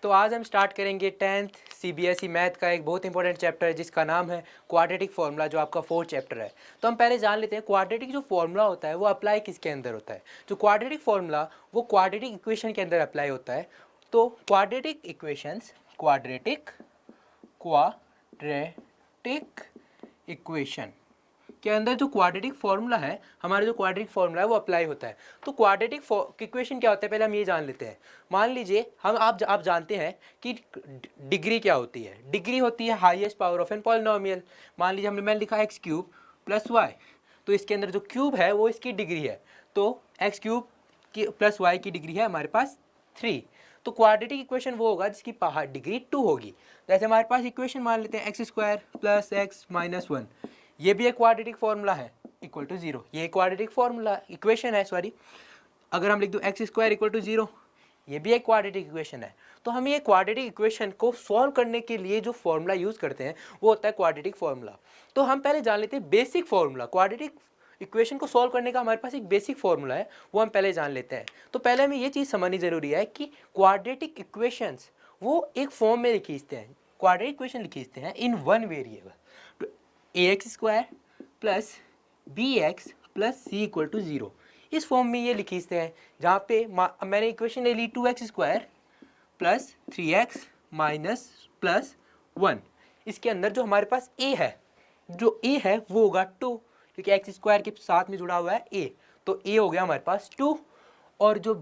तो आज हम स्टार्ट करेंगे 10th CBSE मैथ का एक बहुत इंपॉर्टेंट चैप्टर जिसका नाम है क्वाड्रेटिक फार्मूला, जो आपका 4th चैप्टर है। तो हम पहले जान लेते हैं क्वाड्रेटिक जो फार्मूला होता है वो अप्लाई किसके अंदर होता है। जो क्वाड्रेटिक फार्मूला वो क्वाड्रेटिक इक्वेशन के अंदर अप्लाई होता है। तो क्वाड्रेटिक इक्वेशन के अंदर जो क्वाड्रेटिक फार्मूला है, हमारा जो क्वाड्रेटिक फार्मूला है वो अप्लाई होता है। तो क्वाड्रेटिक इक्वेशन क्या होता है, पहले हम ये जान लेते हैं। मान लीजिए आप जानते हैं कि डिग्री क्या होती है। डिग्री होती है highest power of an polynomial. मान लीजिए मैंने लिखा एक्स क्यूब प्लस वाई, तो इसके अंदर जो क्यूब है वो इसकी डिग्री है। तो एक्स क्यूब की प्लस वाई की डिग्री है हमारे पास 3। तो क्वाड्रेटिक इक्वेशन वो होगा जिसकी डिग्री 2 होगी। जैसे हमारे पास इक्वेशन मान लेते हैं x square plus x minus 1, ये भी एक क्वाड्रेटिक फार्मूला है इक्वल टू 0। ये क्वाड्रेटिक फार्मूला इक्वेशन है, सॉरी। अगर हम लिख दो एक्स स्क्वायर इक्वल टू 0, ये भी एक क्वाड्रेटिक इक्वेशन है। तो हम ये क्वाड्रेटिक इक्वेशन को सॉल्व करने के लिए जो फार्मूला यूज़ करते हैं वो होता है क्वाड्रेटिक फार्मूला। तो हम पहले जान लेते हैं बेसिक फार्मूला। क्वाड्रेटिक इक्वेशन को सॉल्व करने का हमारे पास एक बेसिक फार्मूला है, वो हम पहले जान लेते हैं। तो पहले हमें ये चीज़ समझनी ज़रूरी है कि क्वाड्रेटिक इक्वेशंस वो एक फॉर्म में लिखीजते हैं। क्वाड्रेटिक इक्वेशन लिखीजते हैं in one variable, ax square plus bx plus c equal to 0। इस फॉर्म में ये लिखीजते हैं, जहाँ पे मैंने इक्वेशन ले ली 2x square plus 3x minus plus 1। इसके अंदर जो हमारे पास a है, जो a है वो होगा 2, क्योंकि एक्स स्क्वायर के साथ में जुड़ा हुआ है a, तो a हो गया हमारे पास 2। और जो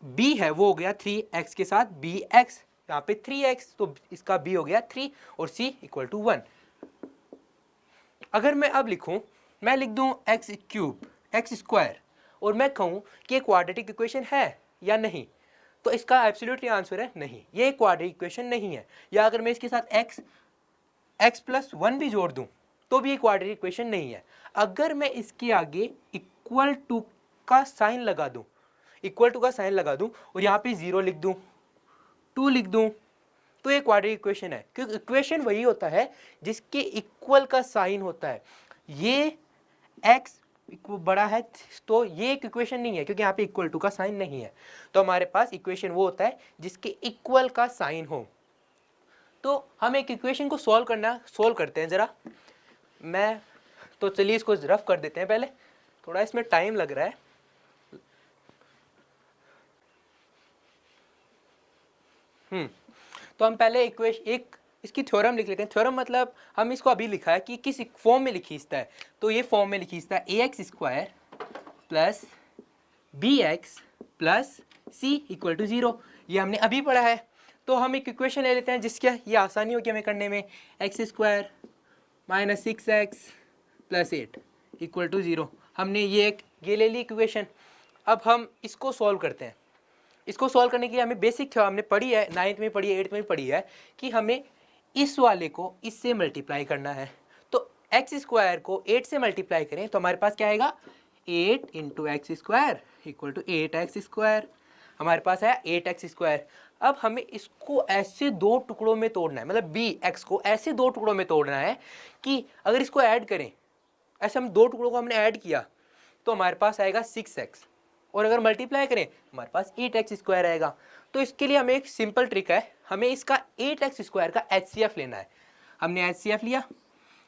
b है वो हो गया 3x के साथ bx, यहाँ पे 3x, तो इसका b हो गया 3 और c इक्वल टू 1। अगर मैं अब लिखूं, मैं लिख दूं एक्स क्यूब एक्स स्क्वायर और मैं कहूं कि ये क्वाड्रेटिक इक्वेशन है या नहीं, तो इसका एब्सोल्युटली आंसर है नहीं, ये क्वाड्रेटिक इक्वेशन नहीं है। या अगर मैं इसके साथ एक्स प्लस 1 भी जोड़ दूं तो भी ये क्वाड्रेटिक इक्वेशन नहीं है। अगर मैं इसके आगे इक्वल टू का साइन लगा दूं, और यहाँ पे 0 लिख दूं, 2 लिख दूं, तो ये क्वाड्रेटिक इक्वेशन है। क्योंकि इक्वेशन वही होता है जिसके इक्वल का साइन होता है। ये x बड़ा है तो ये एक इक्वेशन नहीं है, क्योंकि यहाँ पे इक्वल टू का साइन नहीं है। तो हमारे पास इक्वेशन वो होता है जिसके इक्वल का साइन हो। तो हम एक इक्वेशन को सोल्व करते हैं जरा। तो चलिए इसको रफ कर देते हैं पहले, थोड़ा इसमें टाइम लग रहा है। तो हम पहले एक इसकी थ्योरम लिख लेते हैं। थ्योरम मतलब हम इसको अभी लिखा है कि किस फॉर्म में लिखीजता है। तो ये फॉर्म में लिखीजता है ax square plus bx plus c equal to 0। ये हमने अभी पढ़ा है। तो हम एक इक्वेशन ले लेते हैं जिसके ये आसानी होगी हमें करने में। X square minus 6x plus 8 equal to 0। हमने ये ले ली इक्वेशन। अब हम इसको सॉल्व करते हैं। इसको सॉल्व करने के लिए हमें बेसिक हमने पढ़ी है, 9th में पढ़ी है, 8th में पढ़ी है कि हमें इस वाले को इससे मल्टीप्लाई करना है। तो एक्स स्क्वायर को 8 से मल्टीप्लाई करें तो हमारे पास क्या आएगा, 8 into x square equal to 8x square. हमारे पास है 8x स्क्वायर। अब हमें इसको ऐसे दो टुकड़ों में तोड़ना है, मतलब bx को ऐसे दो टुकड़ों में तोड़ना है कि अगर इसको ऐड करें, ऐसे हम दो टुकड़ों को हमने ऐड किया तो हमारे पास आएगा 6x, और अगर मल्टीप्लाई करें हमारे पास 8x स्क्वायर आएगा। तो इसके लिए हमें एक सिंपल ट्रिक है, हमें इसका 8x स्क्वायर का HCF लेना है। हमने HCF लिया,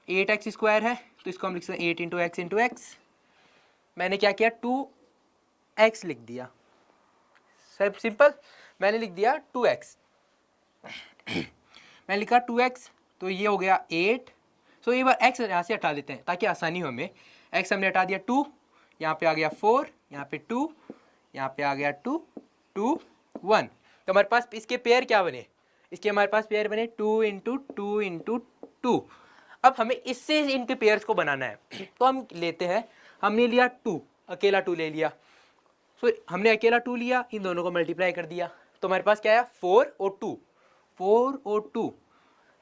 8x स्क्वायर है तो इसको हम लिख सकते हैं 8 इंटू एक्स। मैंने क्या किया, 2x लिख दिया। सब सिंपल, मैंने लिख दिया 2x। मैंने लिखा 2x, तो ये हो गया 8। सो ये बार x यहाँ से हटा देते हैं ताकि आसानी हो हमें। x हमने हटा दिया, 2, यहाँ पे आ गया 4, यहाँ पे 2, यहाँ पे आ गया 2, 2, 1। तो हमारे पास इसके पेयर क्या बने, इसके हमारे पास पेयर बने 2 इंटू 2 इंटू 2। अब हमें इससे इनके पेयर्स को बनाना है। तो हम लेते हैं, हमने लिया 2, अकेला 2 ले लिया। सो हमने अकेला 2 लिया, इन दोनों को मल्टीप्लाई कर दिया तो हमारे पास क्या आया, 4 और 2, 4 और 2।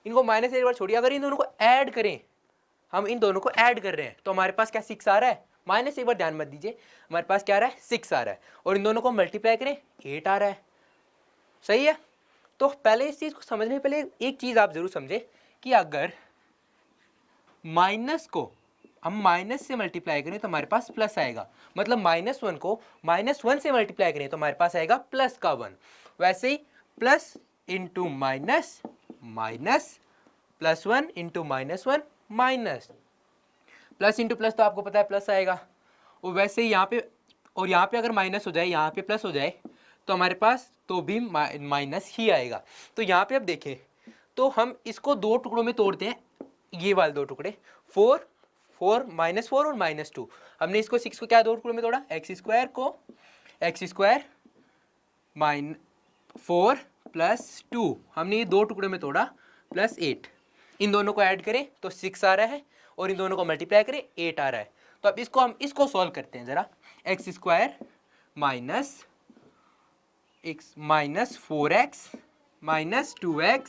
इनको माइनस एक बार छोड़िए, अगर इन दोनों को ऐड करें, हम इन दोनों को ऐड कर रहे हैं तो हमारे पास क्या 6 आ रहा है। माइनस एक बार ध्यान मत दीजिए, हमारे पास क्या आ रहा है, 6 आ रहा है। और इन दोनों को मल्टीप्लाई करें 8 आ रहा है। सही है। तो पहले इस चीज़ को समझने पहले एक चीज़ आप जरूर समझे कि अगर माइनस को हम माइनस से मल्टीप्लाई करें तो हमारे पास प्लस आएगा, मतलब -1 को -1 से मल्टीप्लाई करें तो हमारे पास आएगा +1। वैसे ही plus into minus minus, plus 1 into -1 minus, plus into plus तो आपको पता है प्लस आएगा, और वैसे ही यहाँ पे, और यहाँ पे अगर माइनस हो जाए, यहाँ पे प्लस हो जाए, तो हमारे पास तो भी माइनस ही आएगा। तो यहाँ पे अब देखें तो हम इसको दो टुकड़ों में तोड़ते हैं, ये वाले दो टुकड़े, 4 4 -4 और -2। हमने इसको 6 को क्या दो टुकड़ों में तोड़ा, एक्स स्क्वायर को एक्स स्क्वायर -4 प्लस 2, हमने ये दो टुकड़ों में तोड़ा, प्लस 8। इन दोनों को ऐड करें तो 6 आ रहा है, और इन दोनों को मल्टीप्लाई करें 8 आ रहा है। तो अब इसको हम इसको सॉल्व करते हैं ज़रा। X square -4x -2x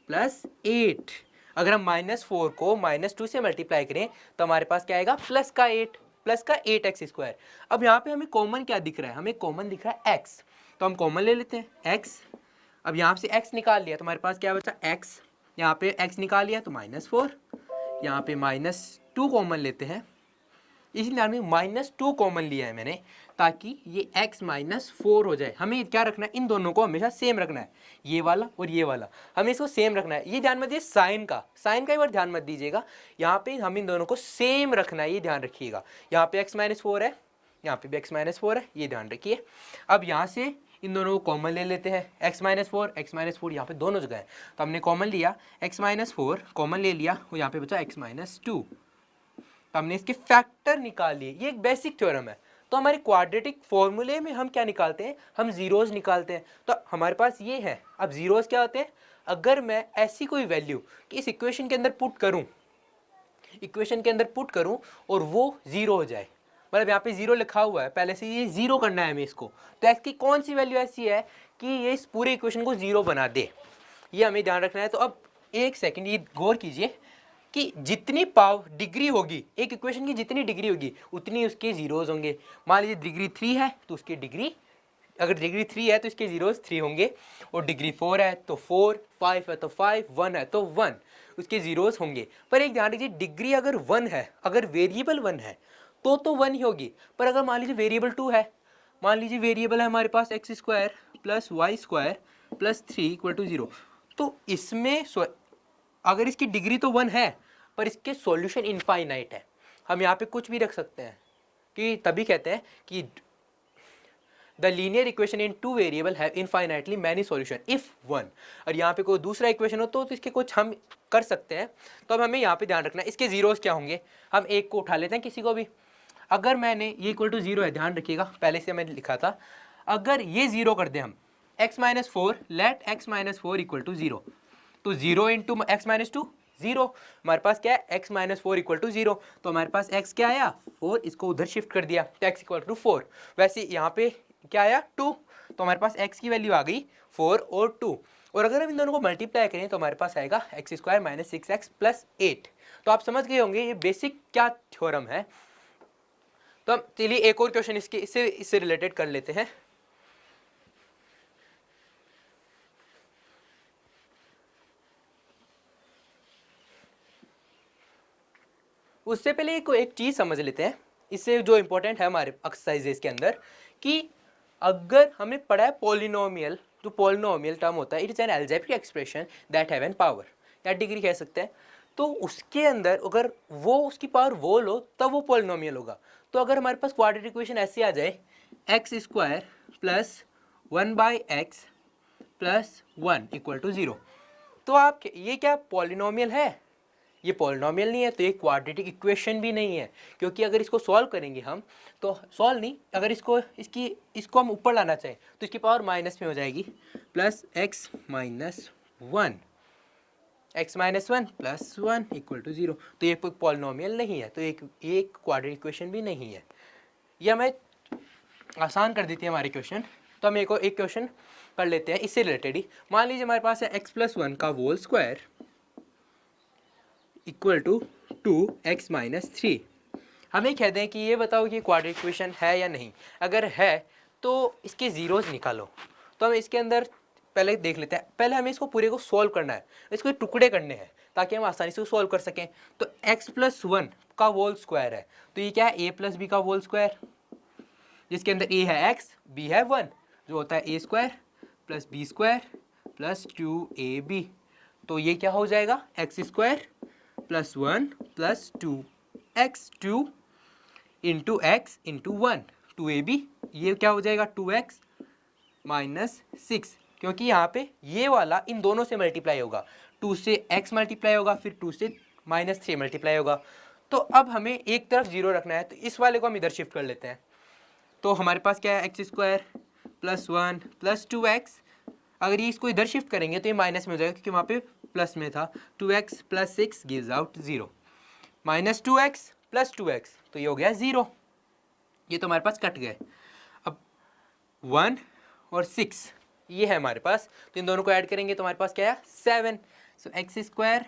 plus 8। अगर हम -4 को -2 से मल्टीप्लाई करें तो हमारे पास क्या आएगा, प्लस का 8x स्क्वायर। अब यहाँ पे हमें कॉमन क्या दिख रहा है, हमें कॉमन दिख रहा है x, तो हम कॉमन ले लेते हैं x। अब यहाँ से x निकाल लिया तो हमारे पास क्या बचा, x, यहाँ पे x निकाल लिया तो -4, यहाँ पे -2 कॉमन लेते हैं, इसलिए हमने -2 कॉमन लिया है मैंने, ताकि ये x -4 हो जाए। हमें क्या रखना है, इन दोनों को हमेशा सेम रखना है, ये वाला और ये वाला, हमें इसको सेम रखना है। ये ध्यान मत दीजिए, साइन का एक बार ध्यान मत दीजिएगा, यहाँ पे हम इन दोनों को सेम रखना है, ये ध्यान रखिएगा। यहाँ पे x -4 है, यहाँ पे भी x -4 है, ये ध्यान रखिए। अब यहाँ से इन दोनों को कॉमन ले लेते हैं, x -4 यहाँ पे दोनों जगह है, तो हमने कॉमन लिया, x -4 कॉमन ले लिया, और यहाँ पे बचा x -2, तो हमने इसके फैक्टर निकाल लिए। ये एक बेसिक थ्योरम है। तो हमारे क्वाड्रेटिक फॉर्मूले में हम क्या निकालते हैं, हम जीरोस निकालते हैं। तो हमारे पास ये है, अब जीरोस क्या होते हैं, अगर मैं ऐसी कोई वैल्यू कि इस इक्वेशन के अंदर पुट करूं और वो जीरो हो जाए, मतलब यहाँ पे जीरो लिखा हुआ है पहले से, ये जीरो करना है हमें इसको, तो एक्स की कौन सी वैल्यू ऐसी है कि ये इस पूरे इक्वेशन को जीरो बना दे, ये हमें ध्यान रखना है। तो अब एक सेकेंड ये गौर कीजिए कि जितनी पावर डिग्री होगी एक इक्वेशन की, जितनी डिग्री होगी उतनी उसके जीरोज होंगे। मान लीजिए डिग्री 3 है तो उसकी डिग्री, अगर डिग्री 3 है तो इसके जीरोज 3 होंगे, और डिग्री 4 है तो 4, 5 है तो 5, 1 है तो 1, उसके जीरोज होंगे। पर एक ध्यान रखिए, डिग्री अगर 1 है, अगर वेरिएबल 1 है तो 1 ही होगी। पर अगर मान लीजिए वेरिएबल 2 है, मान लीजिए वेरिएबल है हमारे पास x square plus y square plus 3 = 0, तो इसमें अगर इसकी डिग्री तो 1 है पर इसके सॉल्यूशन इनफाइनाइट है। हम यहाँ पे कुछ भी रख सकते हैं, कि तभी कहते हैं कि the linear equation in 2 variable have infinitely many solution if 1। और यहाँ पे कोई दूसरा इक्वेशन हो तो इसके कुछ हम कर सकते हैं। तो अब हमें यहाँ पे ध्यान रखना है इसके जीरोस क्या होंगे। हम एक को उठा लेते हैं, किसी को भी, अगर मैंने ये = 0 है, ध्यान रखिएगा पहले से मैंने लिखा था, अगर ये जीरो कर दें हम, x -4 लेट x -4 = 0, तो 0 इंटू x -2 0, हमारे पास क्या है x -4 = 0, तो हमारे पास x क्या आया 4, इसको उधर शिफ्ट कर दिया तो x = 4। वैसे यहाँ पे क्या आया 2, तो हमारे पास x की वैल्यू आ गई 4 और 2, और अगर हम इन दोनों को मल्टीप्लाई करें तो हमारे पास आएगा x² - 6x + 8। तो आप समझ गए होंगे ये बेसिक क्या थ्योरम है। तो हम चलिए एक और क्वेश्चन इससे रिलेटेड कर लेते हैं। उससे पहले एक चीज समझ लेते हैं, इससे जो इंपॉर्टेंट है हमारे एक्सरसाइजेस के अंदर, कि अगर हमने पढ़ा है पॉलिनोमियल, जो पॉलिनोमियल टर्म होता है, it is an algebraic expression that have an power, या डिग्री कह सकते हैं। तो उसके अंदर अगर वो उसकी पावर वो लो तब वो पॉलिनोमियल होगा। तो अगर हमारे पास क्वाड्रेटिक इक्वेशन ऐसे आ जाए, x² + 1/x + 1 = 0, तो आप ये क्या पॉलिनोमियल है? ये पॉलिनोमियल नहीं है, तो ये क्वाड्रेटिक इक्वेशन भी नहीं है, क्योंकि अगर इसको सॉल्व करेंगे हम, तो सॉल्व नहीं, अगर इसको हम ऊपर लाना चाहें तो इसकी पावर माइनस में हो जाएगी, प्लस x - 1 + 1 = 0। तो ये पॉलिनोमियल नहीं है, तो एक क्वाड्रेटिक इक्वेशन भी नहीं है। ये हमें आसान कर देती है हमारे क्वेश्चन। तो हम एक क्वेश्चन कर लेते हैं इससे रिलेटेड ही। मान लीजिए हमारे पास है x + 1 का होल स्क्वायर = 2x - 3। हमें कहते हैं कि ये बताओ कि क्वाड्रेटिक इक्वेशन है या नहीं। अगर है तो इसके जीरोस निकालो। तो हम इसके अंदर पहले देख लेते हैं, पहले हमें इसको पूरे को सॉल्व करना है, इसको टुकड़े करने हैं ताकि हम आसानी से सॉल्व कर सकें। तो x + 1 का होल स्क्वायर है, तो ये क्या है a + b का होल स्क्वायर, जिसके अंदर a है x, b है 1, जो होता है a² + b² प्लस 2ab। तो ये क्या हो जाएगा, x square plus 1 plus 2x2 into x into 1, 2ab। ये क्या हो जाएगा 2x माइनस 6, क्योंकि यहाँ पे ये वाला इन दोनों से मल्टीप्लाई होगा, 2 से x मल्टीप्लाई होगा, फिर 2 से -3 मल्टीप्लाई होगा। तो अब हमें एक तरफ जीरो रखना है, तो इस वाले को हम इधर शिफ्ट कर लेते हैं। तो हमारे पास क्या है, x square plus 1 plus 2x। अगर ये इसको इधर शिफ्ट करेंगे तो ये माइनस में हो जाएगा, क्योंकि वहाँ पे प्लस में था। 2x plus 6 gives out 0, minus 2x plus 2x, तो ये हो गया 0। ये तो हमारे पास कट गए। अब 1 और 6 ये है हमारे पास, तो इन दोनों को ऐड करेंगे तो हमारे पास क्या है 7। So x square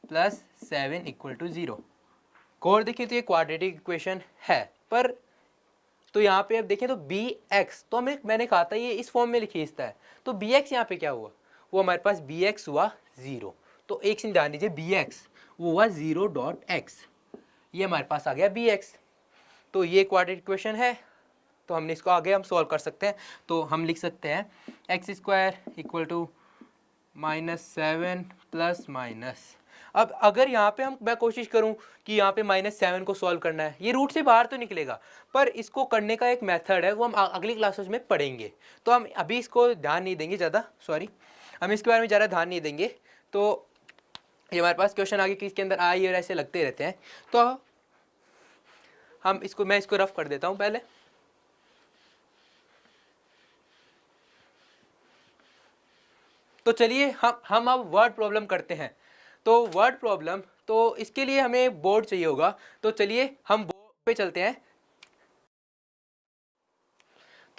plus 7 equal to 0। और देखिए तो ये क्वाड्रेटिक इक्वेशन है, पर तो यहाँ पे अब देखें तो bx, तो मैंने कहा था ये इस फॉर्म में खींचता है, तो bx यहाँ पे क्या हुआ, वो हमारे पास bx हुआ 0। तो एक चीज ध्यान दीजिए, bx वो हुआ 0.x, ये हमारे पास आ गया bx। तो ये क्वाड्रेटिक इक्वेशन है, तो हमने इसको आगे हम सॉल्व कर सकते हैं। तो हम लिख सकते हैं x square equal to -7 plus minus. अब अगर यहाँ पे मैं कोशिश करूँ कि यहाँ पे -7 को सॉल्व करना है, ये रूट से बाहर तो निकलेगा, पर इसको करने का एक मेथड है, वो हम अगली क्लासेस में पढ़ेंगे। तो हम अभी इसको ध्यान नहीं देंगे ज़्यादा, सॉरी, हम इसके बारे में ज़्यादा ध्यान नहीं देंगे। तो ये हमारे पास क्वेश्चन आगे किसके अंदर आई और ऐसे लगते रहते हैं, तो हम इसको, मैं इसको रफ कर देता हूँ पहले। तो चलिए हम अब वर्ड प्रॉब्लम करते हैं। तो वर्ड प्रॉब्लम, तो इसके लिए हमें बोर्ड चाहिए होगा, तो चलिए हम बोर्ड पे चलते हैं।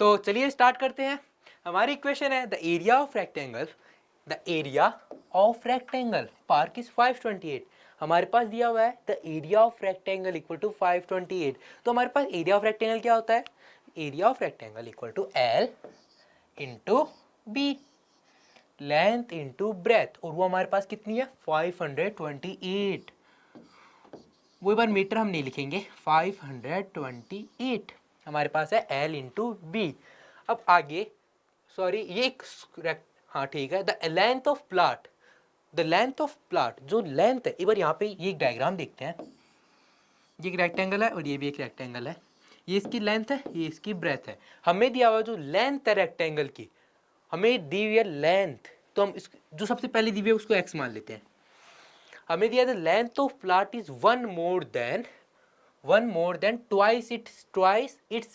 तो चलिए स्टार्ट करते हैं। हमारी इक्वेशन है the area of rectangle, the area of rectangle park is 528। हमारे पास दिया हुआ है the area of rectangle equal to 528। तो हमारे पास एरिया ऑफ रेक्टेंगल क्या होता है, area of rectangle equal to L into b, length into breadth, और वो हमारे पास कितनी है 528। वो एक बार मीटर हम नहीं लिखेंगे, 528 हमारे पास है L इंटू बी। अब आगे, सॉरी ये हाँ ठीक है, the length of plot, the length of plot, जो लेंथ है, एक बार यहाँ पे ये एक डायग्राम देखते हैं। ये एक रेक्टेंगल है और ये भी एक रेक्टेंगल है, ये इसकी लेंथ है, ये इसकी ब्रेथ है। हमें दिया हुआ जो लेंथ है रेक्टेंगल की, हमें दी हुई है लेंथ, तो हम इस जो सबसे पहले दी हुई है उसको x मान लेते हैं। हमें दिया the length of plot is one more than twice its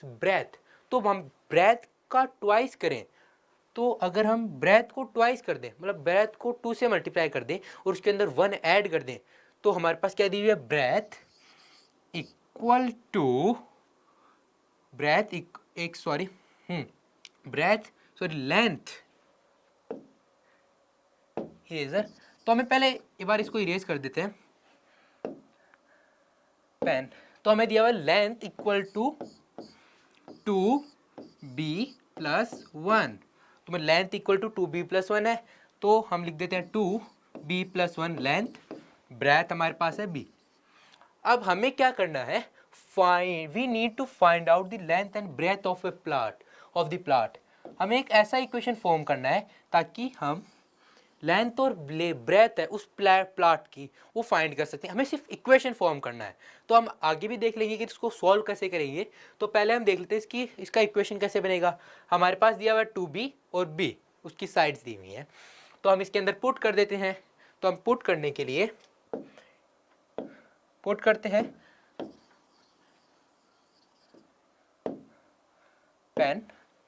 breath. तो हम ब्रेथ का ट्वाइस करें, तो अगर हम ब्रेथ को ट्वाइस कर दें, मतलब ब्रेथ को 2 से मल्टीप्लाई कर दें और उसके अंदर 1 ऐड कर दें, तो हमारे पास क्या दी हुई है breadth equal to length eraser. तो हमें पहले एक बार इसको इरेज कर देते हैं पेन। तो हमें दिया हुआ length equal to 2b plus 1। तो length equal to 2b plus 1 है, तो हम लिख देते हैं 2b प्लस 1 लेंथ, ब्रेथ हमारे पास है b। अब हमें क्या करना है, we need to find out the length and breadth of the plot. हमें एक ऐसा इक्वेशन फॉर्म करना है ताकि हम लेंथ और ब्रेथ है उस प्लॉट की वो फाइंड कर सकते हैं। हमें सिर्फ इक्वेशन फॉर्म करना है, तो हम आगे भी देख लेंगे कि इसको सॉल्व कैसे करेंगे। तो पहले हम देख लेते हैं इसका इक्वेशन कैसे बनेगा। हमारे पास दिया हुआ है 2b और b, उसकी साइड्स दी हुई हैं, तो हम इसके अंदर पुट कर देते हैं। तो हम पुट करने के लिए पुट करते हैं पेन।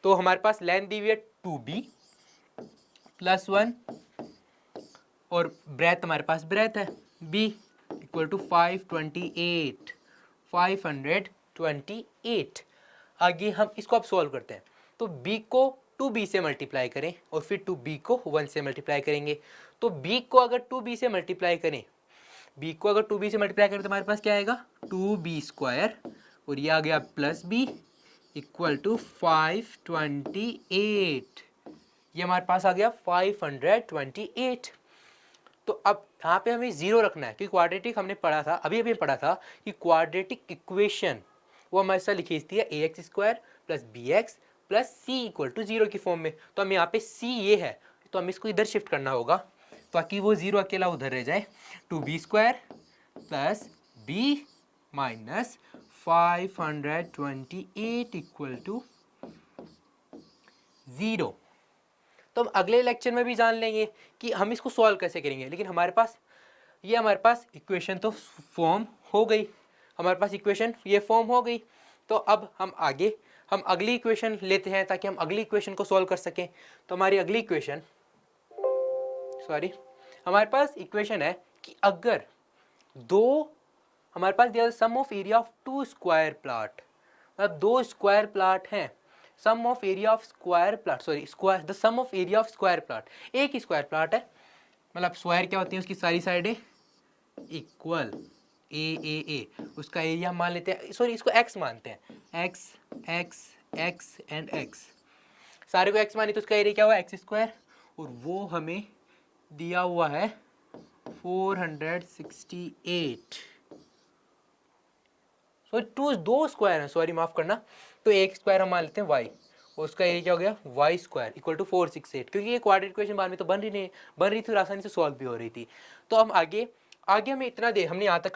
तो हमारे पास लेंथ दी हुई है 2b प्लस 1 और ब्रेथ हमारे पास ब्रेथ है b इक्वल टू 528। आगे हम इसको अब सॉल्व करते हैं। तो b को 2b से मल्टीप्लाई करें और फिर 2b को 1 से मल्टीप्लाई करेंगे। तो b को अगर 2b से मल्टीप्लाई करें, तो हमारे पास क्या आएगा 2b स्क्वायर, और ये आ गया प्लस b इक्वल टू 528। ये हमारे पास आ गया 528। तो अब यहाँ पे हमें 0 रखना है, क्योंकि क्वाड्रेटिक हमने पढ़ा था, अभी पढ़ा था कि क्वाड्रेटिक इक्वेशन वो हमेशा लिखी है ax square plus bx plus c equal to 0 की फॉर्म में। तो हम यहाँ पे c ये है, तो हमें इसको इधर शिफ्ट करना होगा ताकि वो 0 अकेला उधर रह जाए। 2b² plus b minus 528 equal to 0। तो हम अगले लेक्चर में भी जान लेंगे कि हम इसको सॉल्व कैसे करेंगे, लेकिन हमारे पास इक्वेशन तो फॉर्म हो गई, हमारे पास इक्वेशन ये फॉर्म हो गई। तो अब हम अगली इक्वेशन लेते हैं ताकि हम अगली इक्वेशन को सॉल्व कर सकें। तो हमारी अगली इक्वेशन हमारे पास इक्वेशन है कि अगर हमारे पास दिया sum of area of 2 square plot, मतलब 2 स्क्वायर प्लॉट हैं, sum of area of square plot the sum of area of square plot, एक ही स्क्वायर प्लॉट है, मतलब स्क्वायर क्या होती है उसकी सारी साइडें इक्वल ए, उसका एरिया मान लेते हैं, इसको x मानते हैं, x एंड x, सारे को x मानी तो उसका एरिया क्या हुआ x², और वो हमें दिया हुआ है 468। दो स्क्वायर है, सॉरी माफ करना, तो एक स्क्वायर हम मान लेते हैं y, और उसका एरिया क्या हो गया y² इक्वल टू 468, क्योंकि ये क्वाड्रेटिक इक्वेशन बाद में तो बन रही थी और आसानी से सॉल्व भी हो रही थी। तो हम आगे हमें इतना हमने यहाँ तक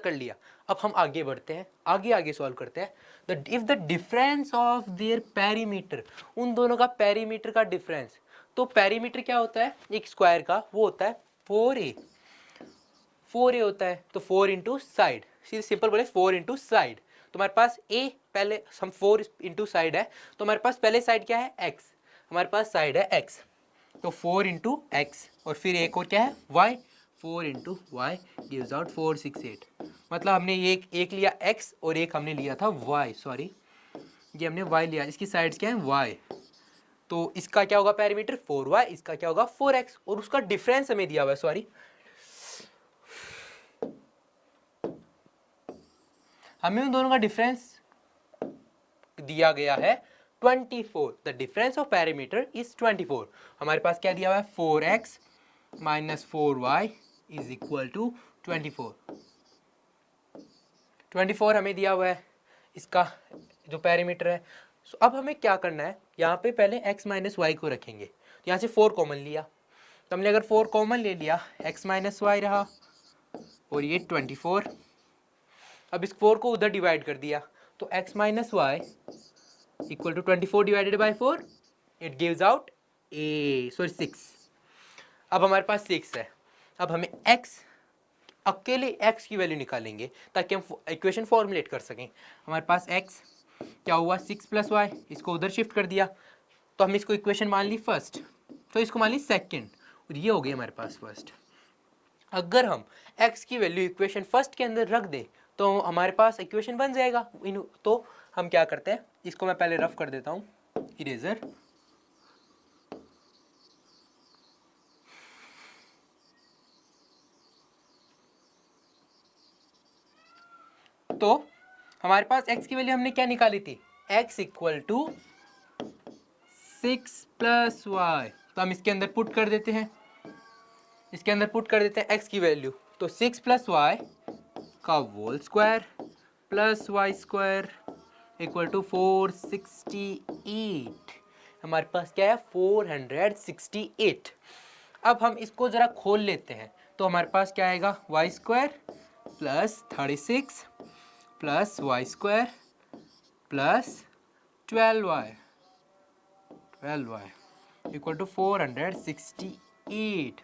कर लिया, अब हम आगे बढ़ते हैं, आगे सॉल्व करते हैं। If the difference of their perimeter, उन दोनों का पेरीमीटर का डिफरेंस, तो पेरीमीटर क्या होता है एक स्क्वायर का, वो होता है 4a होता है, तो 4 इंटू साइड, सिंपल बोले 4 इंटू साइड। तो हमारे पास a पहले हम 4 इंटू साइड है, तो हमारे पास पहले साइड क्या है x, हमारे पास साइड है x, तो 4 इंटू एक्स, और फिर एक और क्या है y, 4 into y gives out 468। मतलब हमने एक लिया x और एक हमने लिया था y, ये हमने y लिया, इसकी साइड्स क्या है y, तो इसका क्या होगा पेरीमीटर 4y, इसका क्या होगा 4x, और उसका डिफरेंस हमें दिया हुआ है, हमें उन दोनों का डिफरेंस दिया गया है 24। The difference of perimeter is 24। हमारे पास क्या दिया हुआ है 4x minus 4y is equal to 24 हमें दिया हुआ है इसका जो पेरीमीटर है। अब हमें क्या करना है, यहाँ पे पहले x माइनस वाई को रखेंगे, तो यहाँ से 4 कॉमन लिया, तो हमने अगर 4 कॉमन ले लिया, x माइनस वाई रहा और ये 24। अब इस 4 को उधर डिवाइड कर दिया, तो x minus y equal to 24 divided by 4, it gives out 6। अब हमारे पास 6 है, अब हमें अकेले x की वैल्यू निकालेंगे ताकि हम इक्वेशन फॉर्मुलेट कर सकें। हमारे पास x क्या हुआ 6 प्लस वाई, इसको उधर शिफ्ट कर दिया, तो हम इसको इक्वेशन मान ली फर्स्ट, तो इसको मान ली सेकंड, और ये हो गई हमारे पास फर्स्ट। अगर हम x की वैल्यू इक्वेशन फर्स्ट के अंदर रख दें तो हमारे पास इक्वेशन बन जाएगा। तो हम क्या करते हैं, इसको मैं पहले रफ कर देता हूँ इरेजर, तो हमारे पास x की वैल्यू हमने क्या निकाली थी, x equal to 6 plus y, तो हम इसके अंदर पुट कर देते हैं, x की वैल्यू, तो 6 प्लस वाई का whole square plus y square equal to 468। हमारे पास क्या है 468। अब हम इसको ज़रा खोल लेते हैं, तो हमारे पास क्या आएगा y square plus 36 plus y square plus 12y equal to 468।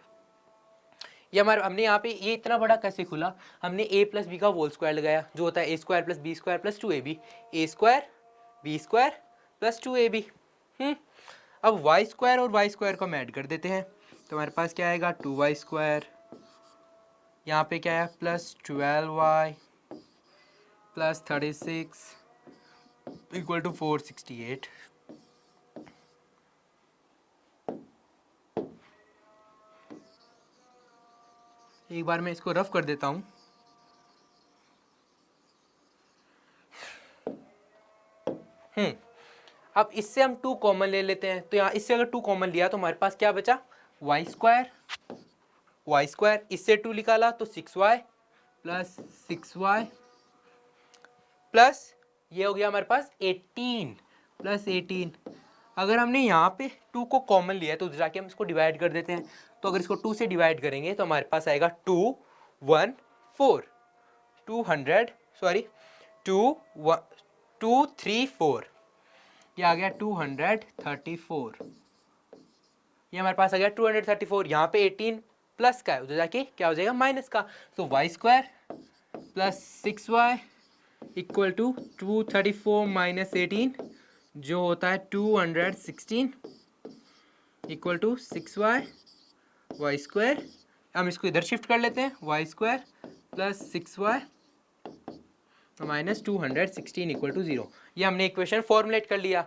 ये हमने यहाँ पे ये इतना बड़ा कैसे खुला, हमने a प्लस बी का होल स्क्वायर लगाया जो होता है a² plus b² plus 2ab, a² b² plus 2ab। अब y² और y² को हम ऐड कर देते हैं, तो हमारे पास क्या आएगा 2y², यहाँ पे क्या है plus 12y plus 36 equal to 468। एक बार मैं इसको रफ कर देता हूँ, अब इससे हम 2 कॉमन ले लेते हैं, तो यहाँ इससे अगर 2 कॉमन लिया तो हमारे पास क्या बचा y² इससे 2 निकाला तो 6y प्लस 6y प्लस ये हो गया हमारे पास 18 प्लस 18 अगर हमने यहाँ पे 2 को कॉमन लिया है तो जाके हम इसको डिवाइड कर देते हैं। तो अगर इसको 2 से डिवाइड करेंगे तो हमारे पास आएगा 214 234 ये आ गया 234। ये हमारे पास आ गया 234। यहाँ पे 18 प्लस का है, उधर जाके क्या हो जाएगा माइनस का। तो y square plus 6y equal to 234 minus 18 जो होता है 216 equal to 6y Y square. हम इसको इधर शिफ्ट कर लेते हैं, y square plus 6y minus 216 equal to 0। ये हमने इक्वेशन फॉर्मुलेट कर लिया।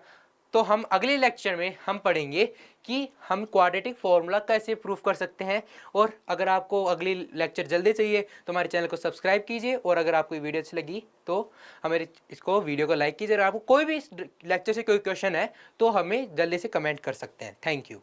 तो हम अगले लेक्चर में हम पढ़ेंगे कि हम क्वाड्रेटिक फॉर्मूला कैसे प्रूफ कर सकते हैं। और अगर आपको अगली लेक्चर जल्दी चाहिए तो हमारे चैनल को सब्सक्राइब कीजिए, और अगर आपको वीडियो अच्छी लगी तो हमारे इसको वीडियो को लाइक कीजिए। अगर आपको कोई भी इस लेक्चर से कोई क्वेश्चन है तो हमें जल्दी से कमेंट कर सकते हैं। Thank you.